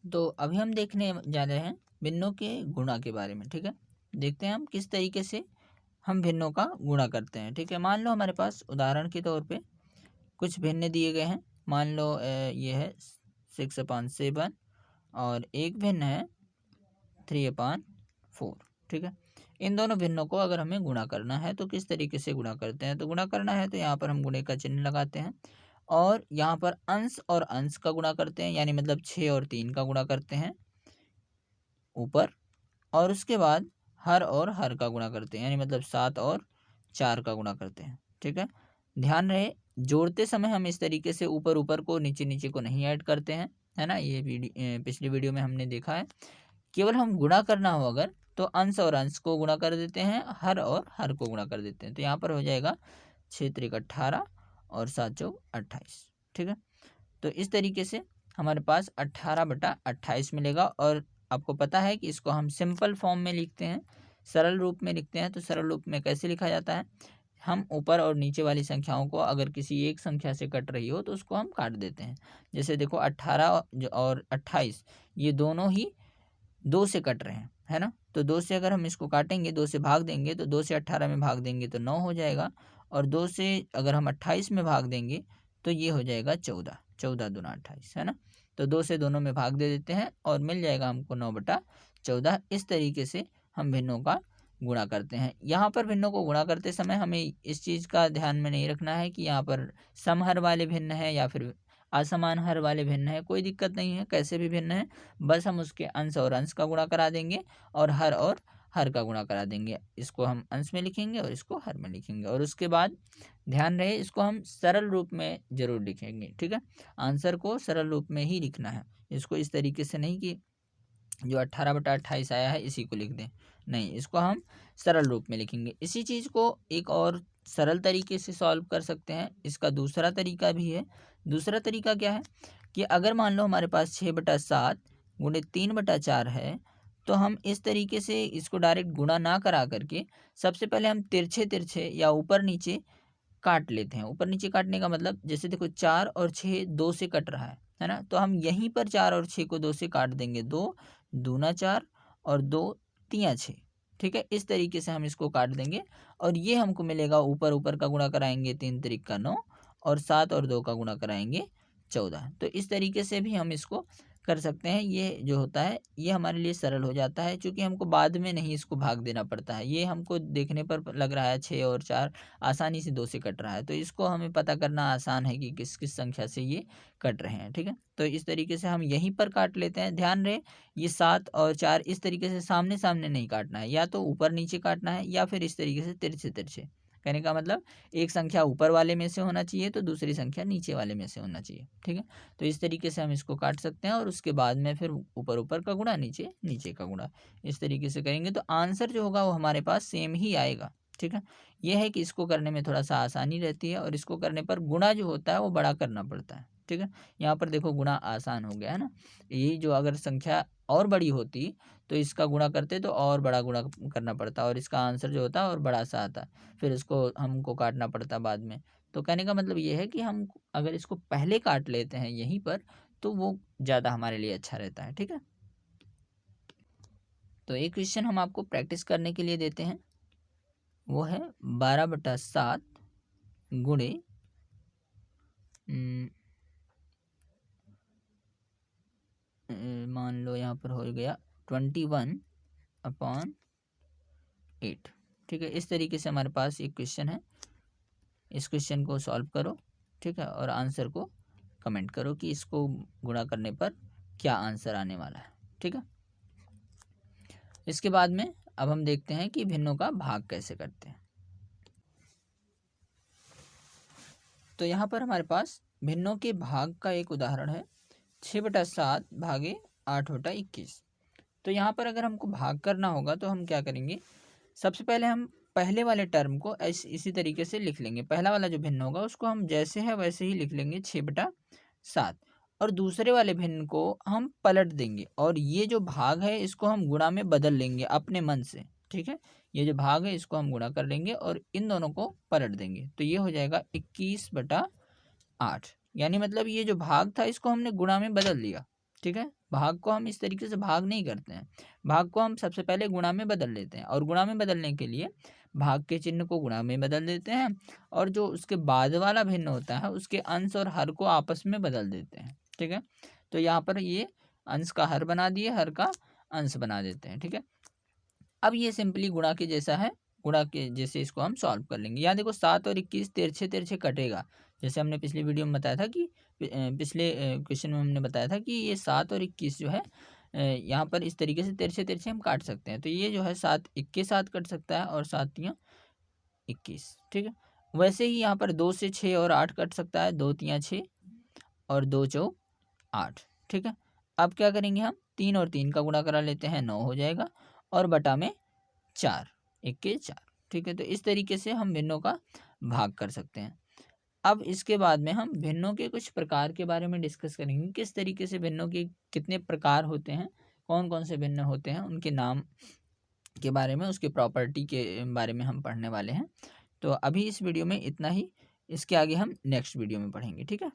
तो अभी हम देखने जा रहे हैं भिन्नों के गुणा के बारे में। ठीक है, देखते हैं हम किस तरीके से हम भिन्नों का गुणा करते हैं। ठीक है, मान लो हमारे पास उदाहरण के तौर पे कुछ भिन्न दिए गए हैं। मान लो ये है 6/7 और एक भिन्न है 3/4। ठीक है, इन दोनों भिन्नों को अगर हमें गुणा करना है तो किस तरीके से गुणा करते हैं। तो गुणा करना है तो यहाँ पर हम गुणे का चिन्ह लगाते हैं और यहाँ पर अंश और अंश का गुणा करते हैं, यानी मतलब 6 और 3 का गुणा करते हैं ऊपर, और उसके बाद हर और हर का गुणा करते हैं, यानी मतलब 7 और 4 का गुणा करते हैं। ठीक है, ध्यान रहे जोड़ते समय हम इस तरीके से ऊपर ऊपर को नीचे नीचे को नहीं ऐड करते हैं, है ना। ये पिछली वीडियो में हमने देखा है। केवल हम गुणा करना हो अगर तो अंश और अंश को गुणा कर देते हैं, हर और हर को गुणा कर देते हैं। तो यहाँ पर हो जाएगा 6×3 = 18 और 7×4 = 28। ठीक है, तो इस तरीके से हमारे पास 18/28 मिलेगा। और आपको पता है कि इसको हम सिंपल फॉर्म में लिखते हैं, सरल रूप में लिखते हैं। तो सरल रूप में कैसे लिखा जाता है, हम ऊपर और नीचे वाली संख्याओं को अगर किसी एक संख्या से कट रही हो तो उसको हम काट देते हैं। जैसे देखो 18 और 28 ये दोनों ही 2 से कट रहे हैं, है ना। तो 2 से अगर हम इसको काटेंगे, 2 से भाग देंगे, तो 2 से 18 में भाग देंगे तो 9 हो जाएगा। और 2 से अगर हम 28 में भाग देंगे तो ये हो जाएगा 14। 14×2 = 28, है ना। तो 2 से दोनों में भाग दे देते हैं और मिल जाएगा हमको 9/14। इस तरीके से हम भिन्नों का गुणा करते हैं। यहाँ पर भिन्नों को गुणा करते समय हमें इस चीज़ का ध्यान में नहीं रखना है कि यहाँ पर समहर वाले भिन्न है या फिर असमान हर वाले भिन्न है। कोई दिक्कत नहीं है, कैसे भी भिन्न है, बस हम उसके अंश और अंश का गुणा करा देंगे और हर का गुणा करा देंगे। इसको हम अंश में लिखेंगे और इसको हर में लिखेंगे, और उसके बाद ध्यान रहे इसको हम सरल रूप में जरूर लिखेंगे। ठीक है, आंसर को सरल रूप में ही लिखना है, इसको इस तरीके से नहीं कि जो 18/28 आया है इसी को लिख दें, नहीं, इसको हम सरल रूप में लिखेंगे। इसी चीज़ को एक और सरल तरीके से सॉल्व कर सकते हैं। इसका दूसरा तरीका भी है। दूसरा तरीका क्या है कि अगर मान लो हमारे पास 6/7 गुणे 3/4 है, तो हम इस तरीके से इसको डायरेक्ट गुणा ना करा करके सबसे पहले हम तिरछे तिरछे या ऊपर नीचे काट लेते हैं। ऊपर नीचे काटने का मतलब जैसे देखो 4 और 6 2 से कट रहा है ना। तो हम यहीं पर 4 और 6 को 2 से काट देंगे। 2×2 = 4 और 2×3 = 6। ठीक है, इस तरीके से हम इसको काट देंगे और ये हमको मिलेगा। ऊपर ऊपर का गुणा कराएंगे 3×3 = 9 और 7 और 2 का गुणा कराएंगे 14। तो इस तरीके से भी हम इसको कर सकते हैं। ये जो होता है ये हमारे लिए सरल हो जाता है, क्योंकि हमको बाद में नहीं इसको भाग देना पड़ता है। ये हमको देखने पर लग रहा है 6 और 4 आसानी से 2 से कट रहा है, तो इसको हमें पता करना आसान है कि किस किस संख्या से ये कट रहे हैं। ठीक है, तो इस तरीके से हम यहीं पर काट लेते हैं। ध्यान रहे ये 7 और 4 इस तरीके से सामने सामने नहीं काटना है, या तो ऊपर नीचे काटना है या फिर इस तरीके से तिरछे तिरछे। कहने का मतलब एक संख्या ऊपर वाले में से होना चाहिए तो दूसरी संख्या नीचे वाले में से होना चाहिए। ठीक है, तो इस तरीके से हम इसको काट सकते हैं और उसके बाद में फिर ऊपर ऊपर का गुणा, नीचे नीचे का गुणा, इस तरीके से करेंगे तो आंसर जो होगा वो हमारे पास सेम ही आएगा। ठीक है, यह है कि इसको करने में थोड़ा सा आसानी रहती है और इसको करने पर गुणा जो होता है वो बड़ा करना पड़ता है। ठीक है, यहाँ पर देखो गुणा आसान हो गया है ना। यही जो अगर संख्या और बड़ी होती तो इसका गुणा करते तो और बड़ा गुणा करना पड़ता और इसका आंसर जो होता है और बड़ा सा आता, फिर इसको हमको काटना पड़ता बाद में। तो कहने का मतलब ये है कि हम अगर इसको पहले काट लेते हैं यहीं पर तो वो ज़्यादा हमारे लिए अच्छा रहता है। ठीक है, तो एक क्वेश्चन हम आपको प्रैक्टिस करने के लिए देते हैं, वो है 12/7 गुणे मान लो यहाँ पर हो गया 21/8। ठीक है, इस तरीके से हमारे पास एक क्वेश्चन है। इस क्वेश्चन को सॉल्व करो। ठीक है, और आंसर को कमेंट करो कि इसको गुणा करने पर क्या आंसर आने वाला है। ठीक है, इसके बाद में अब हम देखते हैं कि भिन्नों का भाग कैसे करते हैं। तो यहाँ पर हमारे पास भिन्नों के भाग का एक उदाहरण है 6/7 भागे 8/21। तो यहाँ पर अगर हमको भाग करना होगा तो हम क्या करेंगे, सबसे पहले हम पहले वाले टर्म को इसी तरीके से लिख लेंगे। पहला वाला जो भिन्न होगा उसको हम जैसे है वैसे ही लिख लेंगे 6/7, और दूसरे वाले भिन्न को हम पलट देंगे और ये जो भाग है इसको हम गुणा में बदल लेंगे अपने मन से। ठीक है, ये जो भाग है इसको हम गुणा कर लेंगे और इन दोनों को पलट देंगे, तो ये हो जाएगा 21/8। यानी मतलब ये जो भाग था इसको हमने गुणा में बदल दिया। ठीक है। भाग को हम इस तरीके से भाग नहीं करते हैं, भाग को हम सबसे पहले गुणा में बदल लेते हैं, और गुणा में बदलने के लिए भाग के चिन्ह को गुणा में बदल देते हैं, और जो उसके बाद वाला भिन्न होता है उसके अंश और हर को आपस में बदल देते हैं। ठीक है, तो यहाँ पर ये अंश का हर बना दिए, हर का अंश बना देते हैं। ठीक है, अब ये सिंपली गुणा के जैसा है, गुणा के जैसे इसको हम सॉल्व कर लेंगे। यहाँ देखो 7 और 21 तिरछे तिरछे कटेगा, जैसे हमने पिछली वीडियो में बताया था कि पिछले क्वेश्चन में हमने बताया था कि ये 7 और 21 जो है यहाँ पर इस तरीके से तिरछे तिरछे हम काट सकते हैं। तो ये जो है 7 21 साथ कट सकता है, और 7 तियाँ 21। ठीक है, वैसे ही यहाँ पर 2 से 6 और 8 कट सकता है, 2 तियाँ 6 और 2 चौक 8। ठीक है, अब क्या करेंगे हम, 3 और 3 का गुणा करा लेते हैं, 9 हो जाएगा, और बटा में 4, 1 के 4। ठीक है, तो इस तरीके से हम भिन्नों का भाग कर सकते हैं। अब इसके बाद में हम भिन्नों के कुछ प्रकार के बारे में डिस्कस करेंगे, किस तरीके से भिन्नों के कितने प्रकार होते हैं, कौन कौन से भिन्न होते हैं, उनके नाम के बारे में, उसके प्रॉपर्टी के बारे में हम पढ़ने वाले हैं। तो अभी इस वीडियो में इतना ही, इसके आगे हम नेक्स्ट वीडियो में पढ़ेंगे। ठीक है।